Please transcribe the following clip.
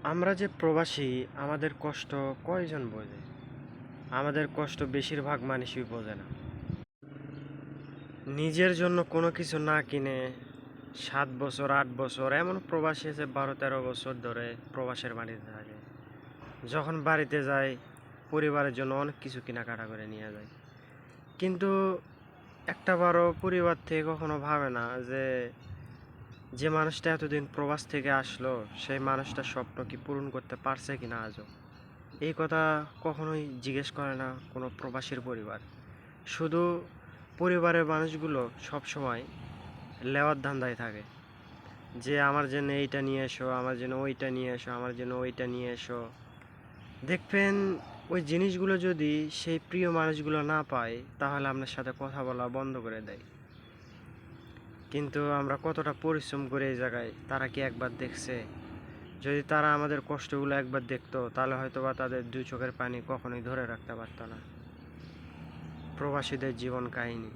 আমরা যে প্রবাসী, আমাদের কষ্ট কয়জন বোঝে? আমাদের কষ্ট বেশিরভাগ মানুষই বোঝে না। নিজের জন্য কোনো কিছু না কিনে 7 বছর 8 বছর, এমন প্রবাসী আছে 12-13 বছর ধরে প্রবাসের বাড়িতে থাকে। যখন বাড়িতে যায়, পরিবারের জন্য অনেক কিছু কেনাকাটা করে নিয়ে যায়, কিন্তু একটা বারও পরিবার থেকে কখনো ভাবে না যে যে মানুষটা এতদিন প্রবাস থেকে আসলো, সেই মানুষটার স্বপ্ন কি পূরণ করতে পারছে কিনা আজও। এই কথা কখনোই জিজ্ঞেস করে না কোনো প্রবাসীর পরিবার। শুধু পরিবারের মানুষগুলো সব সময় লেওয়ার ধান্দায় থাকে, যে আমার জন্য এইটা নিয়ে এসো, আমার জন্য ওইটা নিয়ে এসো, আমার জন্য ওইটা নিয়ে এসো। দেখবেন ওই জিনিসগুলো যদি সেই প্রিয় মানুষগুলো না পায়, তাহলে আপনার সাথে কথা বলা বন্ধ করে দেয়। কিন্তু আমরা কতটা পরিশ্রম করে এই জায়গায়, তারা কি একবার দেখছে? যদি তারা আমাদের কষ্টগুলো একবার দেখতো, তাহলে হয়তো বা তাদের দুই চোখের পানি কখনোই ধরে রাখতে পারতো না। প্রবাসীদের জীবন কাহিনী।